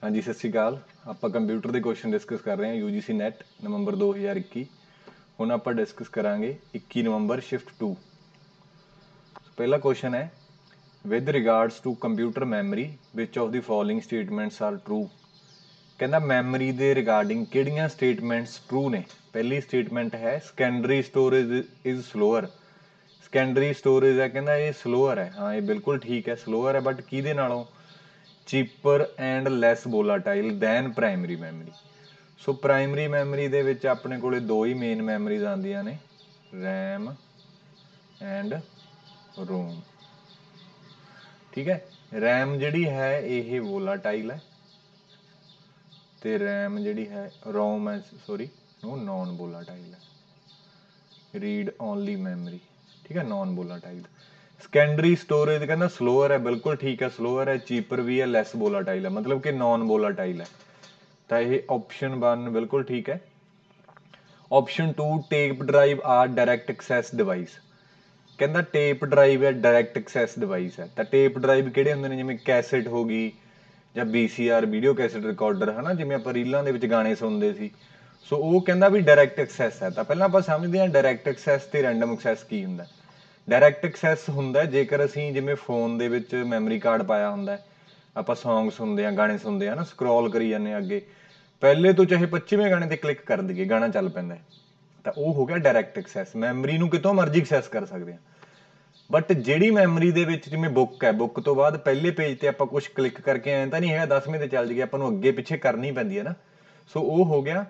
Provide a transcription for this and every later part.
हाँ जी, सत श्री अकाल। ਆਪਾਂ ਕੰਪਿਊਟਰ ਦੇ ਕੁਐਸਚਨ ਡਿਸਕਸ ਕਰ ਰਹੇ ਹਾਂ UGC ਨੈਟ ਨਵੰਬਰ 2021। ਹੁਣ ਆਪਾਂ ਡਿਸਕਸ ਕਰਾਂਗੇ 21 ਨਵੰਬਰ ਸ਼ਿਫਟ 2। ਪਹਿਲਾ ਕੁਐਸਚਨ ਹੈ with regards to computer memory which of the following statements are true. ਕਹਿੰਦਾ ਮੈਮਰੀ ਦੇ ਰਿਗਾਰਡਿੰਗ ਕਿਹੜੀਆਂ ਸਟੇਟਮੈਂਟਸ ਟਰੂ ਨੇ। ਪਹਿਲੀ ਸਟੇਟਮੈਂਟ ਹੈ secondary storage is slower. Secondary storage ਹੈ, ਕਹਿੰਦਾ ਇਹ ਸਲੋਅਰ ਹੈ। ਹਾਂ, ਇਹ ਬਿਲਕੁਲ ਠੀਕ ਹੈ, ਸਲੋਅਰ ਹੈ, ਬਟ ਕਿਹਦੇ ਨਾਲੋਂ? Cheaper and less volatile than primary memory. So primary memory ਦੇ ਵਿੱਚ ਆਪਣੇ ਕੋਲੇ ਦੋ ਹੀ ਮੇਨ ਮੈਮਰੀਜ਼ ਆਉਂਦੀਆਂ ਨੇ, ਰੈਮ ਐਂਡ ਰੋਮ। ਠੀਕ ਹੈ, ਰੈਮ ਜਿਹੜੀ ਹੈ ਇਹ ਵੋਲਾਟਾਈਲ ਹੈ ਤੇ ਰੈਮ ਜਿਹੜੀ ਹੈ ਰੋਮ ਹੈ, ਸੋਰੀ ਉਹ ਨॉन ਵੋਲਾਟਾਈਲ ਹੈ, ਰੀਡ ਓਨਲੀ ਮੈਮਰੀ। ਠੀਕ ਹੈ, ਨॉन ਵੋਲਾਟਾਈਲ। ਸੈਕੰਡਰੀ ਸਟੋਰੇਜ ਕਹਿੰਦਾ ਸਲੋਅਰ ਹੈ, ਬਿਲਕੁਲ ਠੀਕ ਹੈ, ਸਲੋਅਰ ਹੈ, ਚੀਪਰ ਵੀ ਹੈ, ਲੈਸ ਵੋਲਾਟਾਈਲ ਹੈ, ਮਤਲਬ ਕਿ ਨॉन ਵੋਲਾਟਾਈਲ ਹੈ। ਤਾਂ ਇਹ ਆਪਸ਼ਨ 1 ਬਿਲਕੁਲ ਠੀਕ ਹੈ। Option 2 tape drive or direct access device. ਕਹਿੰਦਾ ਟੇਪ ਡਰਾਈਵ ਹੈ ਡਾਇਰੈਕਟ ਐਕਸੈਸ ਡਿਵਾਈਸ ਹੈ। ਤਾਂ ਟੇਪ ਡਰਾਈਵ ਕਿਹੜੇ ਹੁੰਦੇ ਨੇ? ਜਿਵੇਂ ਕੈਸਟ ਹੋ ਗਈ ਜਾਂ VCR ਵੀਡੀਓ ਕੈਸਟ ਰਿਕਾਰਡਰ, ਹੈ ਨਾ, ਜਿਵੇਂ ਆਪਾਂ ਰੀਲਾਂ ਦੇ ਵਿੱਚ ਗਾਣੇ ਸੁਣਦੇ ਸੀ। ਸੋ ਉਹ ਕਹਿੰਦਾ ਵੀ ਡਾਇਰੈਕਟ ਐਕਸੈਸ ਹੈ। ਤਾਂ ਪਹਿਲਾਂ ਆਪਾਂ ਸਮਝਦੇ ਹਾਂ ਡਾਇਰੈਕਟ ਐਕਸੈਸ ਤੇ ਰੈਂਡਮ ਐਕਸੈਸ ਕੀ ਹੁੰਦਾ। ਡਾਇਰੈਕਟ ਐਕਸੈਸ ਹੁੰਦਾ ਜੇਕਰ ਅਸੀਂ ਜਿਵੇਂ ਫੋਨ ਦੇ ਵਿੱਚ ਮੈਮਰੀ ਕਾਰਡ ਪਾਇਆ ਹੁੰਦਾ, ਆਪਾਂ ਸੌਂਗ ਸੁਣਦੇ ਹਾਂ, ਗਾਣੇ ਸੁਣਦੇ ਹਾਂ ਨਾ, ਸਕਰੋਲ ਕਰੀ ਜਾਂਦੇ ਹਾਂ ਅੱਗੇ, ਪਹਿਲੇ ਤੋਂ ਚਾਹੇ 25ਵੇਂ ਗਾਣੇ ਤੇ ਕਲਿੱਕ ਕਰ ਦਈਏ, ਗਾਣਾ ਚੱਲ ਪੈਂਦਾ, ਤਾਂ ਉਹ ਹੋ ਗਿਆ ਡਾਇਰੈਕਟ ਐਕਸੈਸ। ਮੈਮਰੀ ਨੂੰ ਕਿਤੋਂ ਮਰਜ਼ੀ ਐਕਸੈਸ ਕਰ ਸਕਦੇ ਹਾਂ। ਬਟ ਜਿਹੜੀ ਮੈਮਰੀ ਦੇ ਵਿੱਚ ਜਿਵੇਂ ਬੁੱਕ ਹੈ, ਬੁੱਕ ਤੋਂ ਬਾਅਦ ਪਹਿਲੇ ਪੇਜ ਤੇ ਆਪਾਂ ਕੁਝ ਕਲਿੱਕ ਕਰਕੇ ਐਂ ਤਾਂ ਨਹੀਂ ਹੈਗਾ 10ਵੇਂ ਤੇ ਚੱਲ ਜਾਈਏ, ਆਪਾਂ ਨੂੰ ਅੱਗੇ ਪਿੱਛੇ ਕਰਨੀ ਪੈਂਦੀ ਹੈ ਨਾ। ਸੋ ਉਹ ਹੋ ਗਿਆ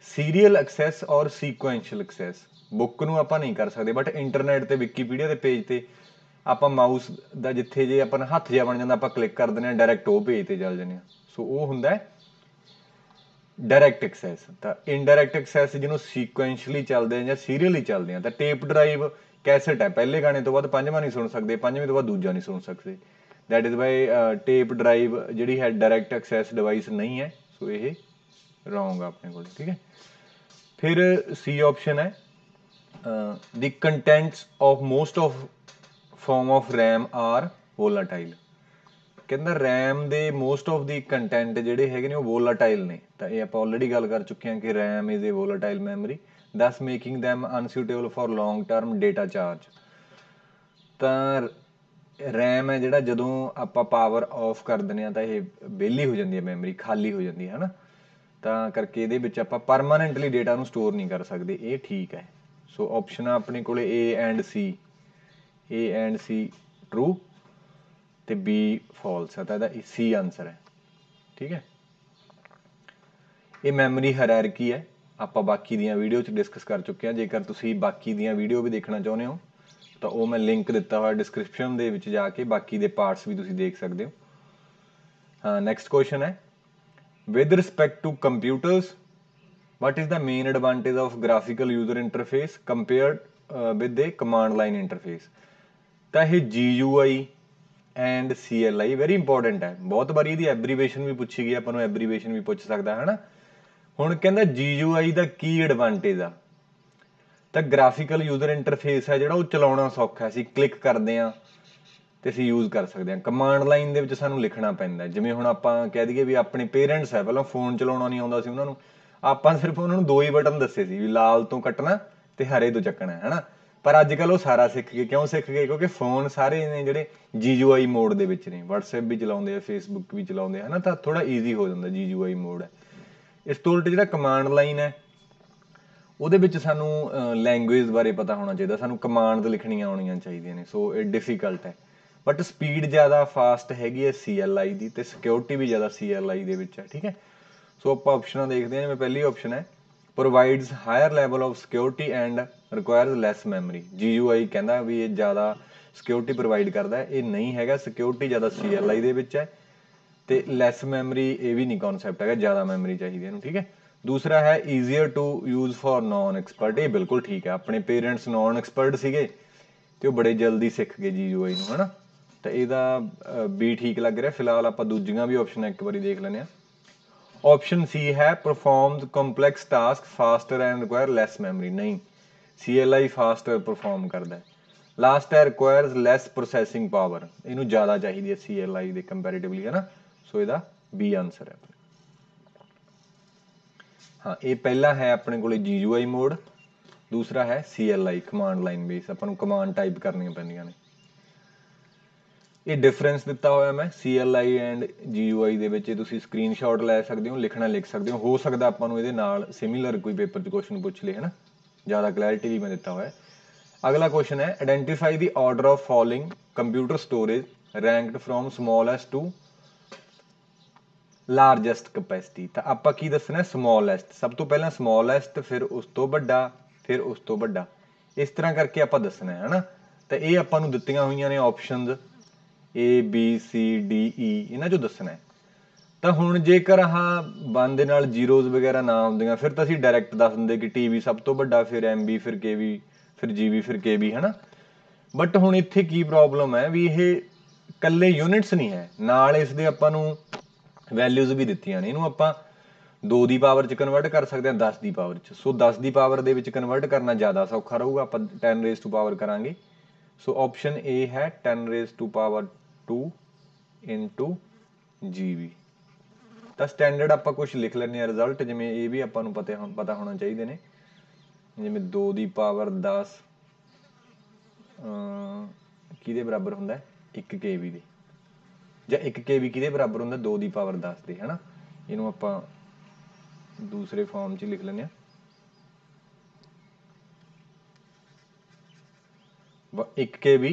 ਸੀਰੀਅਲ ਐਕਸੈਸ ਔਰ ਸੀਕੁਐਂਸ਼ੀਅਲ ਐਕਸੈਸ। ਬੁੱਕ ਨੂੰ ਆਪਾਂ ਨਹੀਂ ਕਰ ਸਕਦੇ, ਬਟ ਇੰਟਰਨੈਟ ਤੇ ਵਿਕੀਪੀਡੀਆ ਦੇ ਪੇਜ ਤੇ ਆਪਾਂ ਮਾਊਸ ਦਾ ਜਿੱਥੇ ਜੇ ਆਪਣਾ ਹੱਥ ਜਿਹਾ ਬਣ ਜਾਂਦਾ ਆਪਾਂ ਕਲਿੱਕ ਕਰ ਦਿੰਦੇ ਹਾਂ, ਡਾਇਰੈਕਟ ਉਹ ਪੇਜ ਤੇ ਚੱਲ ਜਾਂਦੇ ਹਾਂ। ਸੋ ਉਹ ਹੁੰਦਾ ਡਾਇਰੈਕਟ ਐਕਸੈਸ। ਤਾਂ ਇਨਡਾਇਰੈਕਟ ਐਕਸੈਸ ਜਿਹਨੂੰ ਸੀਕੁਐਂਸ਼ਲੀ ਚੱਲਦੇ ਆ ਜਾਂ ਸੀਰੀਅਲੀ ਚੱਲਦੇ ਆ। ਤਾਂ ਟੇਪ ਡਰਾਈਵ ਕੈਸਟ ਹੈ, ਪਹਿਲੇ ਗਾਣੇ ਤੋਂ ਬਾਅਦ ਪੰਜਵਾਂ ਨਹੀਂ ਸੁਣ ਸਕਦੇ, ਪੰਜਵੇਂ ਤੋਂ ਬਾਅਦ ਦੂਜਾ ਨਹੀਂ ਸੁਣ ਸਕਦੇ। That is why tape drive ਜਿਹੜੀ ਹੈ ਡਾਇਰੈਕਟ ਐਕਸੈਸ ਡਿਵਾਈਸ ਨਹੀਂ ਹੈ। ਸੋ ਇਹ ਰੋਂਗ ਆ ਆਪਣੇ ਕੋਲ। ਠੀਕ ਹੈ, ਫਿਰ C ਆਪਸ਼ਨ ਹੈ the contents of most of form of RAM are volatile। ਕਹਿੰਦਾ ਰੈਮ ਦੇ ਮੋਸਟ ਆਫ ਦੀ ਕੰਟੈਂਟ ਜਿਹੜੇ ਹੈਗੇ ਨੇ ਉਹ ਵੋਲਾਟਾਈਲ ਨੇ। ਤਾਂ ਇਹ ਆਪਾਂ ਆਲਰੇਡੀ ਗੱਲ ਕਰ ਚੁੱਕੇ ਹਾਂ ਕਿ RAM is a volatile memory, thus making them unsuitable for long term data charge. ਤਾਂ ਰੈਮ ਹੈ ਜਿਹੜਾ ਜਦੋਂ ਆਪਾਂ ਪਾਵਰ ਆਫ ਕਰ ਦਿੰਦੇ ਹਾਂ ਤਾਂ ਇਹ ਵਿਹਲੀ ਹੋ ਜਾਂਦੀ ਹੈ, ਮੈਮਰੀ ਖਾਲੀ ਹੋ ਜਾਂਦੀ ਹੈ ਨਾ। ਤਾਂ ਕਰਕੇ ਇਹਦੇ ਵਿੱਚ ਆਪਾਂ ਪਰਮਾਨੈਂਟਲੀ ਡੇਟਾ ਨੂੰ ਸਟੋਰ ਨਹੀਂ ਕਰ ਸਕਦੇ, ਇਹ ਠੀਕ ਹੈ। ਸੋ ਆਪਸ਼ਨ ਆ ਆਪਣੇ ਕੋਲ A ਐਂਡ C ਟਰੂ ਤੇ B ਫਾਲਸ ਹੈ। ਤਾਂ ਇਹਦਾ C ਆਨਸਰ ਹੈ। ਠੀਕ ਹੈ, ਇਹ ਮੈਮਰੀ ਹਾਇਰਾਰਕੀ ਹੈ, ਆਪਾਂ ਬਾਕੀ ਦੀਆਂ ਵੀਡੀਓ 'ਚ ਡਿਸਕਸ ਕਰ ਚੁੱਕੇ ਹਾਂ। ਜੇਕਰ ਤੁਸੀਂ ਬਾਕੀ ਦੀਆਂ ਵੀਡੀਓ ਵੀ ਦੇਖਣਾ ਚਾਹੁੰਦੇ ਹੋ ਤਾਂ ਉਹ ਮੈਂ ਲਿੰਕ ਦਿੱਤਾ ਹੋਇਆ ਡਿਸਕ੍ਰਿਪਸ਼ਨ ਦੇ ਵਿੱਚ, ਜਾ ਕੇ ਬਾਕੀ ਦੇ ਪਾਰਟਸ ਵੀ ਤੁਸੀਂ ਦੇਖ ਸਕਦੇ ਹੋ। ਹਾਂ, ਨੈਕਸਟ ਕੁਐਸਚਨ ਹੈ with respect to computers what is the main advantage of graphical user interface compared with the command line interface। ਤਾਂ ਇਹ GUI and CLI very important ਹੈ। ਬਹੁਤ ਵਾਰੀ ਇਹਦੀ ਐਬਰੀਵੇਸ਼ਨ ਵੀ ਪੁੱਛੀ ਗਈ, ਆਪਾਂ ਨੂੰ ਐਬਰੀਵੇਸ਼ਨ ਵੀ ਪੁੱਛ ਸਕਦਾ ਹੈ ਨਾ। ਹੁਣ ਕਹਿੰਦਾ GUI ਦਾ ਕੀ ਐਡਵਾਂਟੇਜ ਆ। ਤਾਂ ਗ੍ਰਾਫਿਕਲ ਯੂਜ਼ਰ ਇੰਟਰਫੇਸ ਹੈ ਜਿਹੜਾ ਉਹ ਚਲਾਉਣਾ ਸੌਖਾ, ਅਸੀਂ ਕਲਿੱਕ ਕਰਦੇ ਹਾਂ ਤੇ ਅਸੀਂ ਯੂਜ਼ ਕਰ ਸਕਦੇ ਹਾਂ। ਕਮਾਂਡ ਲਾਈਨ ਦੇ ਵਿੱਚ ਸਾਨੂੰ ਲਿਖਣਾ ਪੈਂਦਾ। ਜਿਵੇਂ ਹੁਣ ਆਪਾਂ ਕਹਿ ਦਈਏ ਵੀ ਆਪਣੇ ਪੇਰੈਂਟਸ ਹੈ, ਪਹਿਲਾਂ ਫੋਨ ਚਲਾਉਣਾ ਨਹੀਂ ਆਉਂਦਾ ਸੀ ਉਹਨਾਂ ਨੂੰ, ਆਪਾਂ ਸਿਰਫ ਉਹਨਾਂ ਨੂੰ ਦੋ ਹੀ ਬਟਨ ਦੱਸੇ ਸੀ ਵੀ ਲਾਲ ਤੋਂ ਕੱਟਣਾ ਤੇ ਹਰੇ ਤੋਂ ਚੱਕਣਾ, ਹੈ ਨਾ। ਪਰ ਅੱਜ ਕੱਲ੍ਹ ਉਹ ਸਾਰਾ ਸਿੱਖ ਗਏ। ਕਿਉਂ ਸਿੱਖ ਗਏ? ਕਿਉਂਕਿ ਫੋਨ ਸਾਰੇ ਨੇ ਜਿਹੜੇ GUI ਮੋਡ ਦੇ ਵਿੱਚ ਨੇ, ਵਟਸਐਪ ਵੀ ਚਲਾਉਂਦੇ ਆ, ਫੇਸਬੁੱਕ ਵੀ ਚਲਾਉਂਦੇ ਆ, ਹੈ ਨਾ। ਤਾਂ ਥੋੜ੍ਹਾ ਈਜ਼ੀ ਹੋ ਜਾਂਦਾ, GUI ਮੋਡ ਹੈ। ਇਸ ਤੋਂ ਉਲਟ ਜਿਹੜਾ ਕਮਾਂਡ ਲਾਈਨ ਹੈ ਉਹਦੇ ਵਿੱਚ ਸਾਨੂੰ ਲੈਂਗੁਏਜ ਬਾਰੇ ਪਤਾ ਹੋਣਾ ਚਾਹੀਦਾ, ਸਾਨੂੰ ਕਮਾਂਡ ਲਿਖਣੀਆਂ ਆਉਣੀਆਂ ਚਾਹੀਦੀਆਂ ਨੇ। ਸੋ ਇਹ ਡਿਫੀਕਲਟ ਹੈ, ਬਟ ਸਪੀਡ ਜ਼ਿਆਦਾ ਫਾਸਟ ਹੈਗੀ ਹੈ CLI ਦੀ, ਤੇ ਸਿਕਿਉਰਿਟੀ ਵੀ ਜ਼ਿਆਦਾ CLI ਦੇ ਵਿੱਚ ਹੈ। ਠੀਕ ਹੈ, ਸੋ ਆਪਾਂ ਆਪਸ਼ਨਾਂ ਦੇਖਦੇ ਹਾਂ। ਜਿਵੇਂ ਪਹਿਲੀ ਆਪਸ਼ਨ ਹੈ provides higher level of security and requires less memory. GUI ਕਹਿੰਦਾ ਵੀ ਇਹ ਜ਼ਿਆਦਾ ਸਿਕਿਉਰਿਟੀ ਪ੍ਰੋਵਾਈਡ ਕਰਦਾ, ਇਹ ਨਹੀਂ ਹੈਗਾ। ਸਿਕਿਉਰਿਟੀ ਜ਼ਿਆਦਾ CLI ਦੇ ਵਿੱਚ ਹੈ ਤੇ ਲੈਸ ਮੈਮਰੀ ਇਹ ਵੀ ਨਹੀਂ ਕਨਸੈਪਟ ਹੈਗਾ, ਜ਼ਿਆਦਾ ਮੈਮਰੀ ਚਾਹੀਦੀ ਇਹਨੂੰ। ਠੀਕ ਹੈ, ਦੂਸਰਾ ਹੈ easier to use for non expert. ਇਹ ਬਿਲਕੁਲ ਠੀਕ ਹੈ, ਆਪਣੇ ਪੇਰੈਂਟਸ ਨॉन ਐਕਸਪਰਟ ਸੀਗੇ ਤੇ ਉਹ ਬੜੇ ਜਲਦੀ ਸਿੱਖ ਗਏ GUI ਨੂੰ, ਹੈ ਨਾ। ਤਾਂ ਇਹਦਾ B ਠੀਕ ਲੱਗ ਰਿਹਾ। ਫਿਲਹਾਲ ਆਪਾਂ ਦੂਜੀਆਂ ਵੀ ਆਪਸ਼ਨ ਇੱਕ ਵਾਰੀ ਦੇਖ ਲੈਂਦੇ ਹਾਂ। ਆਪਸ਼ਨ C ਹੈ performs complex task faster and require less memory. ਨਹੀਂ, CLI ਫਾਸਟਰ ਪਰਫਾਰਮ ਕਰਦਾ। ਲਾਸਟ ਹੈ ਰਿਕੁਆਇਰਸ ਲੈਸ ਪ੍ਰੋਸੈਸਿੰਗ ਪਾਵਰ, ਇਹਨੂੰ ਜ਼ਿਆਦਾ ਚਾਹੀਦੀ ਹੈ CLI ਦੇ ਕੰਪੈਰੀਟਿਵਲੀ, ਹੈ ਨਾ। ਸੋ ਇਹਦਾ B ਆਨਸਰ ਹੈ। हाँ ये पहला है अपने को GUI मोड, दूसरा है CLI कमांड लाइन बेस, अपन को कमांड टाइप करनी पैंदियां ने। ये डिफरेंस दिता होया मैं CLI एंड GUI दे विच, तुसीं स्क्रीनशॉट लै सकदे हो, लिखना लिख सकते हो सकदा आपां नूं इहदे नाल सिमिलर कोई पेपर 'च क्वेश्चन पुछ ले है ना, ज़्यादा क्लैरिटी भी मैं दिता होया। अगला क्वेश्चन है identify the order of following computer storage ranked from smallest to largest capacity. तो आपां की दसना स्मॉलेस्ट, सब तो पहला स्मॉलेस्ट, फिर उस तो वड्डा, फिर उस तो वड्डा, इस तरह करके आपां दसना है ना। तो ये आपां नूं दित्तियां होईयां ने ऑप्शनस ABCDE, इन्हां चों दसना है। तो हुण जेकर आह 1 दे नाल जीरोज़ वगैरह ना आउंदियां फिर तो असीं डायरैक्ट दस दिंदे कि TB सब तो वड्डा, फिर MB, फिर KB, फिर GB, फिर KB है ना। बट हुण इत्थे की प्रॉब्लम है भी ये कल्ले यूनिट्स नहीं है, नाल इस दे आपां नूं वैल्यूज़ भी दित्तियां ने। इहनूं आपां 2 ਦੀ ਪਾਵਰ 'ਚ ਕਨਵਰਟ ਕਰ ਸਕਦੇ ਹਾਂ 10 ਦੀ ਪਾਵਰ 'ਚ। सो 10 ਦੀ ਪਾਵਰ ਦੇ ਵਿੱਚ ਕਨਵਰਟ ਕਰਨਾ ਜ਼ਿਆਦਾ ਸੌਖਾ ਰਹੂਗਾ, ਆਪਾਂ 10 ਰੇਜ਼ ਟੂ ਪਾਵਰ ਕਰਾਂਗੇ। सो ऑप्शन A है 10 raise to power 2 into GB। तो स्टैंडर्ड आप कुछ लिख लें रिजल्ट, जिमें ये भी आपको पता होना चाहिए ने, जिमें 2 ਦੀ पावर 10 किहदे बराबर हुंदा 1 KB दे, ਜਾਂ 1 KB किहदे बराबर हुंदा 2 ਦੀ पावर 10 दे है ना। इनू आप दूसरे फॉर्म 'ਚ लिख लें 1 KB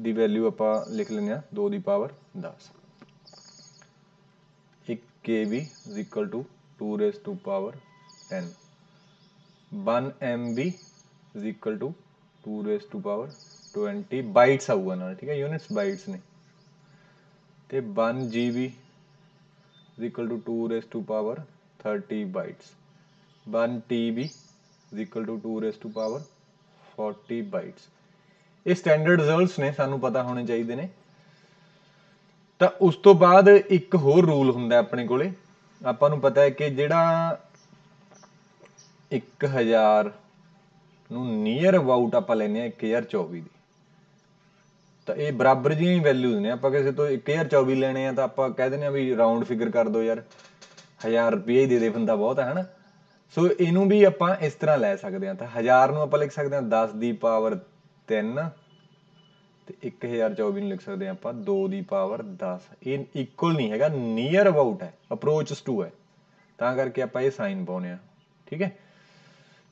ਦੀ वैल्यू आप लिख लें 2 ਦੀ power 10। 1 KB is equal to 2 raise to power 10। 1 MB is equal to 2 raise to power 20 bytes आऊगा ना, ठीक है, यूनिट्स बाइट्स ने। तो 1 GB is equal to 2 raise to power 30 bytes. 1 TB is equal to 2 raise to power 40 bytes. ये standard results ने, सानू पता होने चाहिए ने। तो उस तो बाद एक होर रूल हुंदा अपने कोले, आपां नूं पता है कि जिहड़ा 1000 नूं नीयर अबाउट आपां लैने 1024 दी, तो ये बराबर जी वैल्यूज ने। आपां किसी तो 1024 लेने हैं तो आपां कह देने भी राउंड फिगर कर दो यार, 1000 रुपये ही दे बंदा बहुत है ना। सो इनू भी आपां इस तरह लै सकते हैं। तो 1000 नूं आपां लिख सकते हैं 10 ਦੀ पावर 3, तो 1024 लिख सकते हैं आप 2 ਦੀ पावर 10। ये इक्वल नहीं है, नीयर अबाउट है, अप्रोच टू है, तां करके आप ये साइन पाने, ठीक है।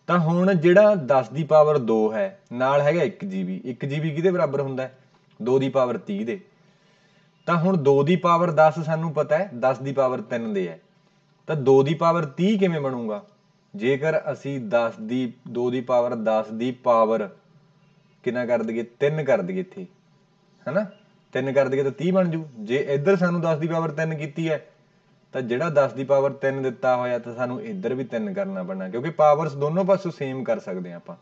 तो हुण जिहड़ा 10 ਦੀ पावर 2 है नाल हैगा 1 GB। 1 GB किहदे बराबर हुंदा है 2 ਦੀ पावर 30 दे। तो हुण 2 ਦੀ पावर 10 सानू पता है 10 ਦੀ पावर 3 दे है, तो 2 ਦੀ पावर 30 किवें बनूगा जेकर असी 2 ਦੀ पावर 10 ਦੀ पावर कितना कर दईए 3 कर दईए इत्थे, है ना, 3 कर दईए तो 30 बन जू। जे इधर सानू 10 ਦੀ पावर 3 की है तो जिहड़ा 10 ਦੀ पावर 3 दिता होया तो सानू इधर भी 3 करना पैना, क्योंकि पावर्स दोनों पासों सेम कर सकते हैं आपां।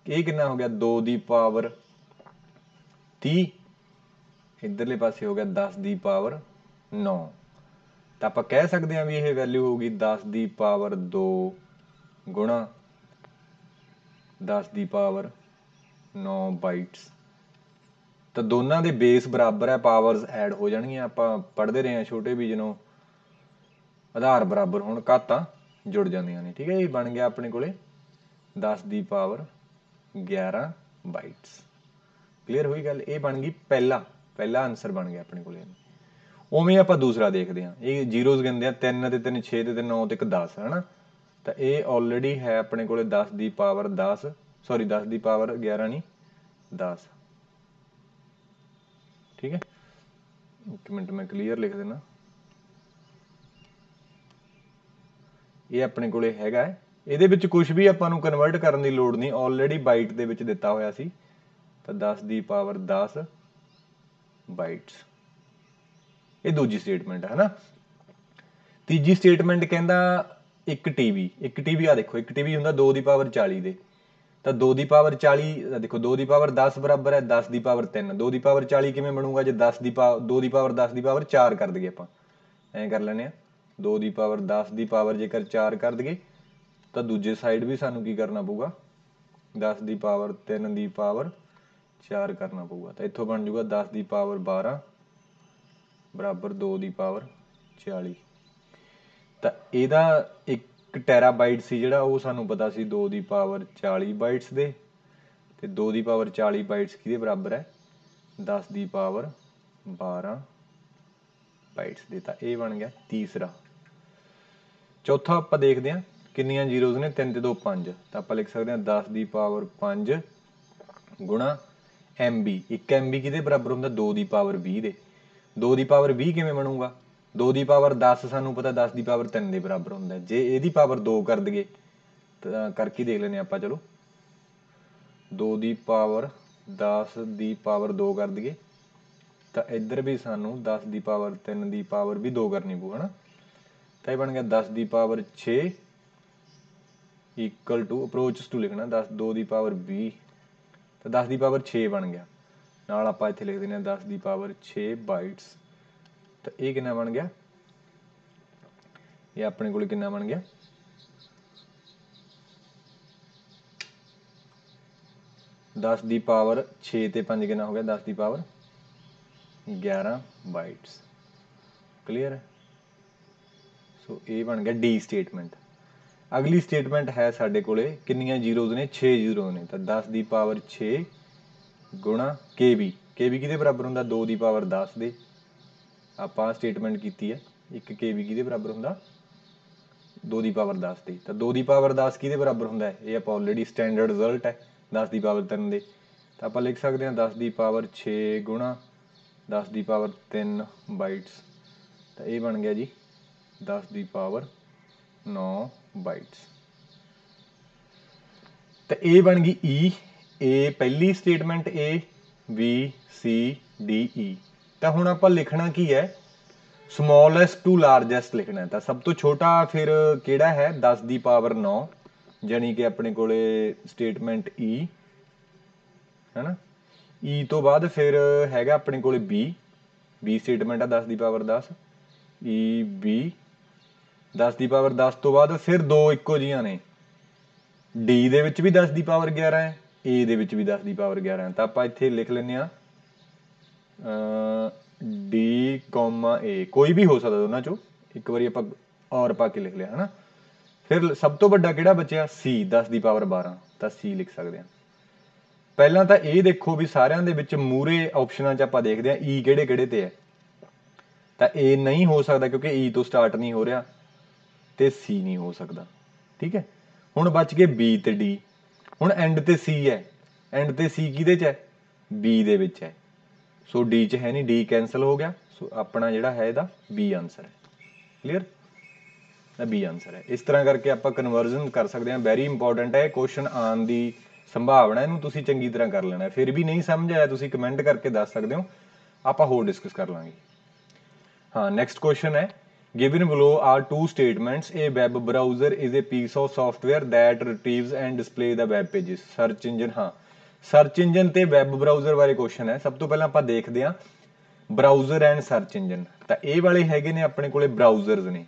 ये कितना हो गया 2 ਦੀ पावर 30, इधरले पासे हो गया 10 ਦੀ पावर 9। तो आप कह सकते हैं भी यह वैल्यू होगी 10 ਦੀ पावर 2 गुणा 10 ਦੀ पावर 9 बाइट्स। तो दोनों के बेस बराबर है, पावर्स ऐड हो जाएगियां। आप पढ़ते रहे हैं छोटे भी, जनों आधार बराबर होण घातां जुड़ जांदियां ने, ठीक है। ये बन गया अपने कोले 10 ਦੀ पावर 11 बाइट्स। क्लीयर हुई गल, ये बन गई पहला आंसर बन गया अपने कोले। उवें आप दूसरा देखते हैं, ये जीरोज गिनते हैं 3 ते 3 6 ते 9 ते 10 है ना। तो ये ऑलरेडी है अपने को 10 ਦੀ पावर 10, सॉरी 10 ਦੀ पावर 11 नहीं 10, ठीक है। एक मिनट मैं क्लीयर लिख देना। ये अपने को हैगा है, ये कुछ भी आपां कन्वर्ट करने की लोड़ नहीं, ऑलरेडी बाइट दे विच दिता होया सी। तो 10 ਦੀ पावर 10 बाइट्स, ये दूजी स्टेटमेंट है ना। तीजी स्टेटमेंट कहता 1 TB। 1 TB आ देखो 1 TB हुंदा 2 ਦੀ पावर 40 दे। तो 2 ਦੀ पावर 40 देखो 2 ਦੀ पावर 10 बराबर है 10 ਦੀ पावर 3। 2 ਦੀ पावर 40 किवें बनूगा जो 2 ਦੀ पावर 10 ਦੀ पावर 4 कर दईए, आपां ऐ कर लैने 2 ਦੀ पावर 10 ਦੀ पावर जेकर 4 कर दईए तो दूजे साइड भी सानू की करना पऊगा 10 ਦੀ पावर 3 ਦੀ पावर 4 करना पऊगा। तो इत्थों बन जूगा 10 ਦੀ पावर 12 बराबर 2 ਦੀ पावर 40। तो इहदा एक 1 ਟੈਰਾਬਾਈਟ ਸੀ ਜਿਹੜਾ ਉਹ ਸਾਨੂੰ ਪਤਾ ਸੀ 2 ਦੀ ਪਾਵਰ 40 ਬਾਈਟਸ ਦੇ, ਤੇ 2 ਦੀ ਪਾਵਰ 40 ਬਾਈਟਸ ਕਿਹਦੇ ਬਰਾਬਰ ਹੈ 10 ਦੀ ਪਾਵਰ 12 ਬਾਈਟਸ ਦੇ। ਤਾਂ ਇਹ ਬਣ ਗਿਆ ਤੀਸਰਾ। ਚੌਥਾ ਆਪਾਂ ਦੇਖਦੇ ਹਾਂ ਕਿੰਨੀਆਂ ਜ਼ੀਰੋਜ਼ ਨੇ 3 ਤੇ 2 5, ਤਾਂ ਆਪਾਂ ਲਿਖ ਸਕਦੇ ਹਾਂ 10 ਦੀ ਪਾਵਰ 5 ਗੁਣਾ MB। 1 MB ਕਿਹਦੇ ਬਰਾਬਰ ਹੁੰਦਾ 2 ਦੀ ਪਾਵਰ 20 ਦੇ। 2 ਦੀ ਪਾਵਰ 20 ਕਿਵੇਂ ਬਣੂਗਾ 2 ਦੀ ਪਾਵਰ 10 ਸਾਨੂੰ ਪਤਾ 10 ਦੀ ਪਾਵਰ 3 ਦੇ ਬਰਾਬਰ ਹੁੰਦਾ। ਜੇ ਇਹਦੀ ਪਾਵਰ 2 ਕਰ ਦਈਏ ਤਾਂ ਕਰਕੇ ਦੇਖ ਲੈਂਦੇ ਆਪਾਂ। ਚਲੋ 2 ਦੀ ਪਾਵਰ 10 ਦੀ ਪਾਵਰ 2 ਕਰ ਦਈਏ ਤਾਂ ਇੱਧਰ ਵੀ ਸਾਨੂੰ 10 ਦੀ ਪਾਵਰ 3 ਦੀ ਪਾਵਰ ਵੀ 2 ਕਰਨੀ ਪਊ ਹੈ ਨਾ। ਤਾਂ ਇਹ ਬਣ ਗਿਆ 10 ਦੀ ਪਾਵਰ 6 ਇਕੁਅਲ ਟੂ ਅਪਰੋਚਸ ਟੂ ਲਿਖਣਾ 2 ਦੀ ਪਾਵਰ 20 ਤਾਂ 10 ਦੀ ਪਾਵਰ 6 ਬਣ ਗਿਆ। ਨਾਲ ਆਪਾਂ ਇੱਥੇ ਲਿਖ ਦਿੰਦੇ ਹਾਂ 10 ਦੀ ਪਾਵਰ 6 ਬਾਈਟਸ। ਤਾਂ ਇਹ ਕਿੰਨਾ ਬਣ ਗਿਆ ਇਹ ਆਪਣੇ ਕੋਲ ਕਿੰਨਾ ਬਣ ਗਿਆ 10 ਦੀ ਪਾਵਰ 6 ਤੇ 5 ਕਿੰਨਾ ਹੋ ਗਿਆ 10 ਦੀ ਪਾਵਰ 11 ਬਾਈਟਸ। ਕਲੀਅਰ ਹੈ। ਸੋ ਇਹ ਬਣ ਗਿਆ ਡੀ ਸਟੇਟਮੈਂਟ। ਅਗਲੀ ਸਟੇਟਮੈਂਟ ਹੈ ਸਾਡੇ ਕੋਲੇ ਕਿੰਨੀਆਂ ਜ਼ੀਰੋਜ਼ ਨੇ 6 ਜ਼ੀਰੋ ਨੇ। ਤਾਂ 10 ਦੀ ਪਾਵਰ 6 ਗੁਣਾ KB। KB ਕਿਹਦੇ ਬਰਾਬਰ ਹੁੰਦਾ 2 ਦੀ ਪਾਵਰ 10 ਦੇ। ਆਪਾਂ ਸਟੇਟਮੈਂਟ ਕੀਤੀ ਹੈ 1 KB ਕਿਹਦੇ ਬਰਾਬਰ ਹੁੰਦਾ 2 ਦੀ ਪਾਵਰ 10 ਦੇ। ਤਾਂ 2 ਦੀ ਪਾਵਰ 10 ਕਿਹਦੇ ਬਰਾਬਰ ਹੁੰਦਾ ਹੈ ਇਹ ਆਪਾਂ ਆਲਰੇਡੀ ਸਟੈਂਡਰਡ ਰਿਜ਼ਲਟ ਹੈ 10 ਦੀ ਪਾਵਰ 3 ਦੇ। ਤਾਂ ਆਪਾਂ ਲਿਖ ਸਕਦੇ ਹਾਂ 10 ਦੀ ਪਾਵਰ 6 ਗੁਣਾ 10 ਦੀ ਪਾਵਰ 3 ਬਾਈਟਸ। ਤਾਂ ਇਹ ਬਣ ਗਿਆ ਜੀ 10 ਦੀ ਪਾਵਰ 9 ਬਾਈਟਸ। ਤਾਂ ਇਹ ਬਣ ਗਈ E। ਇਹ ਪਹਿਲੀ statement A B C D E। ਤਾਂ ਹੁਣ ਆਪਾਂ ਲਿਖਣਾ ਕੀ ਹੈ ਸਮੋਲੈਸਟ ਟੂ ਲਾਰਜੈਸਟ ਲਿਖਣਾ ਹੈ। ਤਾਂ ਸਭ ਤੋਂ ਛੋਟਾ ਫਿਰ ਕਿਹੜਾ ਹੈ 10 ਦੀ ਪਾਵਰ 9 ਜਾਨੀ ਕਿ ਆਪਣੇ ਕੋਲੇ ਸਟੇਟਮੈਂਟ E ਹੈ ਨਾ। E ਤੋਂ ਬਾਅਦ ਫਿਰ ਹੈਗਾ ਆਪਣੇ ਕੋਲੇ B ਸਟੇਟਮੈਂਟ ਆ 10 ਦੀ ਪਾਵਰ 10 E B 10 ਦੀ ਪਾਵਰ 10 ਤੋਂ ਬਾਅਦ ਫਿਰ ਦੋ ਇੱਕੋ ਜੀਆਂ ਨੇ D ਦੇ ਵਿੱਚ ਵੀ 10 ਦੀ ਪਾਵਰ 11 ਹੈ A ਦੇ ਵਿੱਚ ਵੀ 10 ਦੀ ਪਾਵਰ 11 ਹੈ। ਤਾਂ ਆਪਾਂ ਇੱਥੇ ਲਿਖ ਲੈਂਦੇ ਹਾਂ D, A ਕੋਈ ਵੀ ਹੋ ਸਕਦਾ ਦੋਨਾਂ ਚੋਂ ਇੱਕ ਵਾਰੀ ਆਪਾਂ ਔਰ ਪਾ ਕੇ ਲਿਖ ਲਿਆ ਹੈ ਨਾ। ਫਿਰ ਸਭ ਤੋਂ ਵੱਡਾ ਕਿਹੜਾ ਬਚਿਆ C 10 ਦੀ ਪਾਵਰ 12। ਤਾਂ C ਲਿਖ ਸਕਦੇ ਹਾਂ। ਪਹਿਲਾਂ ਤਾਂ ਇਹ ਦੇਖੋ ਵੀ ਸਾਰਿਆਂ ਦੇ ਵਿੱਚ ਮੂਹਰੇ ਆਪਸ਼ਨਾਂ 'ਚ ਆਪਾਂ ਦੇਖਦੇ ਹਾਂ E ਕਿਹੜੇ ਕਿਹੜੇ ਤੇ ਹੈ। ਤਾਂ A ਨਹੀਂ ਹੋ ਸਕਦਾ ਕਿਉਂਕਿ E ਤੋਂ ਸਟਾਰਟ ਨਹੀਂ ਹੋ ਰਿਹਾ ਤੇ C ਨਹੀਂ ਹੋ ਸਕਦਾ। ਠੀਕ ਹੈ। ਹੁਣ ਬਚ ਗਏ B ਤੇ D। ਹੁਣ ਐਂਡ ਤੇ C ਹੈ। ਐਂਡ ਤੇ C ਕਿਹਦੇ 'ਚ ਹੈ B ਦੇ ਵਿੱਚ ਹੈ। ਸੋ D 'ਚ ਹੈ ਨਹੀਂ D ਕੈਂਸਲ ਹੋ ਗਿਆ। ਸੋ ਆਪਣਾ ਜਿਹੜਾ ਹੈ ਇਹਦਾ B ਆਨਸਰ ਹੈ। ਕਲੀਅਰ ਦਾ B ਆਨਸਰ ਹੈ। ਇਸ ਤਰ੍ਹਾਂ ਕਰਕੇ ਆਪਾਂ ਕਨਵਰਜ਼ਨ ਕਰ ਸਕਦੇ ਹਾਂ। ਵੈਰੀ ਇੰਪੋਰਟੈਂਟ ਹੈ ਕੁਐਸਚਨ ਆਉਣ ਦੀ ਸੰਭਾਵਨਾ ਇਹਨੂੰ ਤੁਸੀਂ ਚੰਗੀ ਤਰ੍ਹਾਂ ਕਰ ਲੈਣਾ। ਫਿਰ ਵੀ ਨਹੀਂ ਸਮਝ ਆਇਆ ਤੁਸੀਂ ਕਮੈਂਟ ਕਰਕੇ ਦੱਸ ਸਕਦੇ ਹੋ ਆਪਾਂ ਹੋਰ ਡਿਸਕਸ ਕਰ ਲਾਂਗੇ। ਹਾਂ ਨੈਕਸਟ ਕੁਐਸਚਨ ਹੈ given below are two statements a web browser is a piece of software that retrieves and display the web pages search engine। ਹਾਂ ਸਰਚ ਇੰਜਨ ਤੇ ਵੈਬ ਬਰਾਊਜ਼ਰ ਬਾਰੇ ਕੁਐਸਚਨ ਹੈ। ਸਭ ਤੋਂ ਪਹਿਲਾਂ ਆਪਾਂ ਦੇਖਦੇ ਹਾਂ ਬਰਾਊਜ਼ਰ ਐਂਡ ਸਰਚ ਇੰਜਨ। ਤਾਂ ਇਹ ਵਾਲੇ ਹੈਗੇ ਨੇ ਆਪਣੇ ਕੋਲੇ ਬਰਾਊਜ਼ਰਸ ਨੇ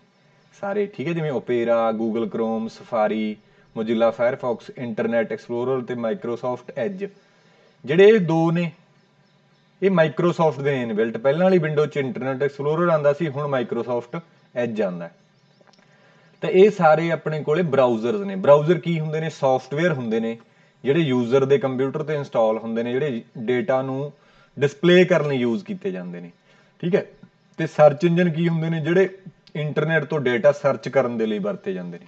ਸਾਰੇ। ਠੀਕ ਹੈ ਜਿਵੇਂ opera Google chrome safari Mozilla Firefox internet explorer ਤੇ ਮਾਈਕਰੋਸਾਫਟ ਐਜ। ਜਿਹੜੇ ਇਹ ਦੋ ਨੇ ਇਹ ਮਾਈਕਰੋਸਾਫਟ ਦੇ ਨੇ ਇਨਬਿਲਟ। ਪਹਿਲਾਂ ਵਾਲੀ ਵਿੰਡੋ 'ਚ ਇੰਟਰਨੈਟ ਐਕਸਪਲੋਰਰ ਆਉਂਦਾ ਸੀ ਹੁਣ ਮਾਈਕਰੋਸਾਫਟ ਐਜ ਆਉਂਦਾ। ਤਾਂ ਇਹ ਸਾਰੇ ਆਪਣੇ ਕੋਲੇ ਬਰਾਊਜ਼ਰਸ ਨੇ। ਬਰਾਊਜ਼ਰ ਕੀ ਹੁੰਦੇ ਨੇ ਸੌਫਟਵੇਅਰ ਹੁੰਦੇ ਨੇ ਜਿਹੜੇ ਯੂਜ਼ਰ ਦੇ ਕੰਪਿਊਟਰ ਤੇ ਇੰਸਟਾਲ ਹੁੰਦੇ ਨੇ ਜਿਹੜੇ ਡੇਟਾ ਨੂੰ ਡਿਸਪਲੇ ਕਰਨ ਲਈ ਯੂਜ਼ ਕੀਤੇ ਜਾਂਦੇ ਨੇ। ਠੀਕ ਹੈ। ਤੇ ਸਰਚ ਇੰਜਨ ਕੀ ਹੁੰਦੇ ਨੇ ਜਿਹੜੇ ਇੰਟਰਨੈਟ ਤੋਂ ਡੇਟਾ ਸਰਚ ਕਰਨ ਦੇ ਲਈ ਵਰਤੇ ਜਾਂਦੇ ਨੇ।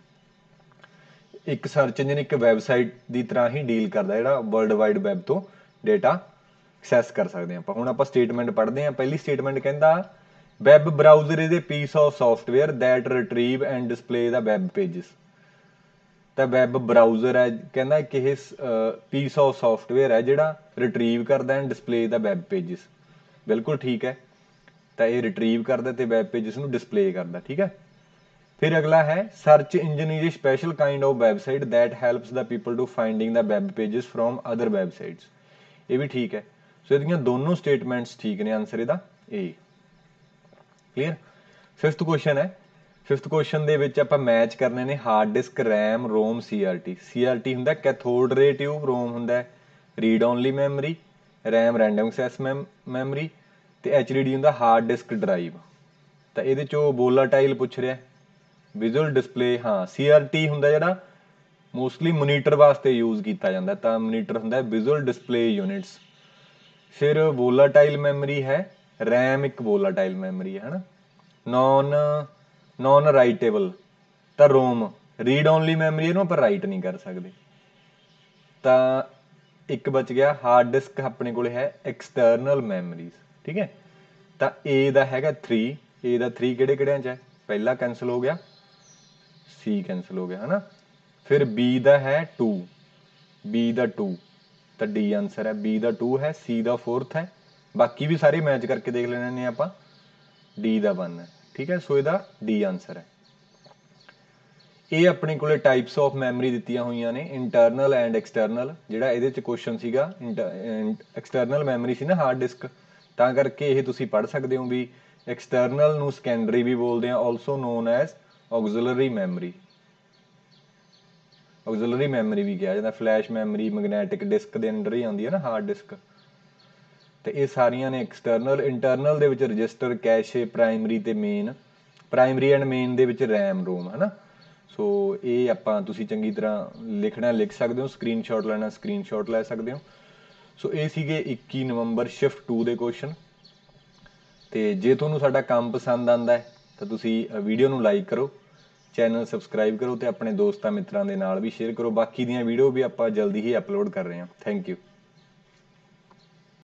ਇੱਕ ਸਰਚ ਇੰਜਨ ਇੱਕ ਵੈਬਸਾਈਟ ਦੀ ਤਰ੍ਹਾਂ ਹੀ ਡੀਲ ਕਰਦਾ ਜਿਹੜਾ ਵਰਲਡ ਵਾਈਡ ਵੈਬ ਤੋਂ ਡੇਟਾ ਐਕਸੈਸ ਕਰ ਸਕਦੇ ਹਾਂ ਆਪਾਂ। ਹੁਣ ਆਪਾਂ ਸਟੇਟਮੈਂਟ ਪੜ੍ਹਦੇ ਹਾਂ। ਪਹਿਲੀ ਸਟੇਟਮੈਂਟ ਕਹਿੰਦਾ web browser is a piece of software that retrieve and display the web pages. ਤਾਂ ਵੈਬ ਬਰਾਊਜ਼ਰ ਹੈ ਕਹਿੰਦਾ ਕਿ ਇਹ ਪੀਸ ਆਫ ਸੌਫਟਵੇਅਰ ਹੈ ਜਿਹੜਾ ਰਿਟਰੀਵ ਕਰਦਾ and display the web pages. ਬਿਲਕੁਲ ਠੀਕ ਹੈ। ਤਾਂ ਇਹ ਰਿਟਰੀਵ ਕਰਦਾ ਤੇ ਵੈਬ ਪੇਜਸ ਨੂੰ ਡਿਸਪਲੇ ਕਰਦਾ। ਠੀਕ ਹੈ। ਫਿਰ ਅਗਲਾ ਹੈ search engine is a special kind of website that helps the people to finding the web pages from other websites. ਇਹ ਵੀ ਠੀਕ ਹੈ। ਸੋ ਇਹਦੀਆਂ ਦੋਨੋਂ ਸਟੇਟਮੈਂਟਸ ਠੀਕ ਨੇ। ਆਨਸਰ ਇਹਦਾ A। ਕਲੀਅਰ। ਫਿਫਥ ਕੁਐਸਚਨ ਹੈ। ਫਿਫਥ ਕੁਐਸਚਨ ਦੇ ਵਿੱਚ ਆਪਾਂ ਮੈਚ ਕਰਨੇ ਨੇ hard disk RAM ROM CRT। CRT ਹੁੰਦਾ ਕੈਥੋਡ ਰੇ ਟਿਊਬ ਰੋਮ ਹੁੰਦਾ read only memory RAM random access memory ਤੇ HDD ਹੁੰਦਾ ਹਾਰਡ ਡਿਸਕ ਡਰਾਈਵ। ਤਾਂ ਇਹਦੇ ਚੋਂ ਵੋਲਾਟਾਈਲ ਪੁੱਛ ਰਿਹਾ ਵਿਜ਼ੂਅਲ ਡਿਸਪਲੇ, ਹਾਂ CRT ਹੁੰਦਾ ਜਿਹੜਾ ਮੋਸਟਲੀ ਮੋਨੀਟਰ ਵਾਸਤੇ ਯੂਜ਼ ਕੀਤਾ ਜਾਂਦਾ, ਤਾਂ ਮੋਨੀਟਰ ਹੁੰਦਾ ਵਿਜ਼ੂਅਲ ਡਿਸਪਲੇ ਯੂਨਿਟਸ। ਫਿਰ ਵੋਲਾਟਾਈਲ ਮੈਮਰੀ ਹੈ, ਰੈਮ ਇੱਕ ਵੋਲਾਟਾਈਲ ਮੈਮਰੀ ਹੈ ਨਾ। ਨॉन ਰਾਈਟੇਬਲ ਤਾਂ ਰੋਮ, ਰੀਡ ਓਨਲੀ ਮੈਮਰੀ, ਇਹਨੂੰ ਆਪਾਂ ਰਾਈਟ ਨਹੀਂ ਕਰ ਸਕਦੇ। ਤਾਂ ਇੱਕ ਬਚ ਗਿਆ ਹਾਰਡ ਡਿਸਕ, ਆਪਣੇ ਕੋਲ ਹੈ ਐਕਸਟਰਨਲ ਮੈਮਰੀਜ਼, ਠੀਕ ਹੈ। ਤਾਂ A ਦਾ ਹੈਗਾ 3, A ਦਾ 3 ਕਿਹੜੇ ਕਿਹੜਿਆਂ 'ਚ ਹੈ, ਪਹਿਲਾ ਕੈਂਸਲ ਹੋ ਗਿਆ, C ਕੈਂਸਲ ਹੋ ਗਿਆ ਹੈ ਨਾ। ਫਿਰ B ਦਾ ਹੈ 2, B ਦਾ 2, ਤਾਂ D ਆਂਸਰ ਹੈ। B ਦਾ 2 ਹੈ, C ਦਾ 4th ਹੈ, ਬਾਕੀ ਵੀ ਸਾਰੇ ਮੈਚ ਕਰਕੇ ਦੇਖ ਲੈਣੇ ਨੇ ਆਪਾਂ, D ਦਾ 1 ਹੈ, ਠੀਕ ਹੈ। ਸੋ ਇਹਦਾ D ਆਂਸਰ ਹੈ। ਇਹ ਆਪਣੇ ਕੋਲੇ ਟਾਈਪਸ ਆਫ ਮੈਮਰੀ ਦਿੱਤੀਆਂ ਹੋਈਆਂ ਨੇ, ਇੰਟਰਨਲ ਐਂਡ ਐਕਸਟਰਨਲ। ਜਿਹੜਾ ਇਹਦੇ 'ਚ ਕੁਐਸਚਨ ਸੀਗਾ ਐਕਸਟਰਨਲ ਮੈਮਰੀ ਸੀ ਨਾ ਹਾਰਡ ਡਿਸਕ, ਤਾਂ ਕਰਕੇ ਇਹ ਤੁਸੀਂ ਪੜ੍ਹ ਸਕਦੇ ਹੋ ਵੀ ਐਕਸਟਰਨਲ ਨੂੰ ਸੈਕੰਡਰੀ ਵੀ ਬੋਲਦੇ ਆ, also known as auxiliary memory. Auxiliary memory ਵੀ ਕਿਹਾ ਜਾਂਦਾ, ਫਲੈਸ਼ ਮੈਮਰੀ ਮੈਗਨੈਟਿਕ ਡਿਸਕ ਦੇ ਅੰਡਰ ਹੀ ਆਉਂਦੀ ਹੈ ਨਾ ਹਾਰਡ ਡਿਸਕ। ਤੇ ਇਹ ਸਾਰੀਆਂ ਨੇ ਐਕਸਟਰਨਲ। ਇੰਟਰਨਲ ਦੇ ਵਿੱਚ ਰਜਿਸਟਰ, ਕੈਸ਼ੇ, ਪ੍ਰਾਇਮਰੀ ਤੇ ਮੇਨ, ਪ੍ਰਾਇਮਰੀ ਐਂਡ ਮੇਨ ਦੇ ਵਿੱਚ ਰੈਮ ਰੋਮ ਹੈ ਨਾ। ਸੋ ਇਹ ਆਪਾਂ ਤੁਸੀਂ ਚੰਗੀ ਤਰ੍ਹਾਂ ਲਿਖਣਾ ਲਿਖ ਸਕਦੇ ਹੋ, ਸਕਰੀਨਸ਼ਾਟ ਲੈਣਾ ਸਕਰੀਨਸ਼ਾਟ ਲੈ ਸਕਦੇ ਹੋ। ਸੋ ਇਹ ਸੀਗੇ 21 ਨਵੰਬਰ ਸ਼ਿਫਟ 2 ਦੇ ਕੁਐਸਚਨ। ਤੇ ਜੇ ਤੁਹਾਨੂੰ ਸਾਡਾ ਕੰਮ ਪਸੰਦ ਆਉਂਦਾ ਹੈ ਤਾਂ ਤੁਸੀਂ ਵੀਡੀਓ ਨੂੰ ਲਾਈਕ ਕਰੋ, ਚੈਨਲ ਸਬਸਕ੍ਰਾਈਬ ਕਰੋ ਤੇ ਆਪਣੇ ਦੋਸਤਾਂ ਮਿੱਤਰਾਂ ਦੇ ਨਾਲ ਵੀ ਸ਼ੇਅਰ ਕਰੋ। ਬਾਕੀ ਦੀਆਂ ਵੀਡੀਓ ਵੀ ਆਪਾਂ ਜਲਦੀ ਹੀ ਅਪਲੋਡ ਕਰ ਰਹੇ ਹਾਂ। Thank you.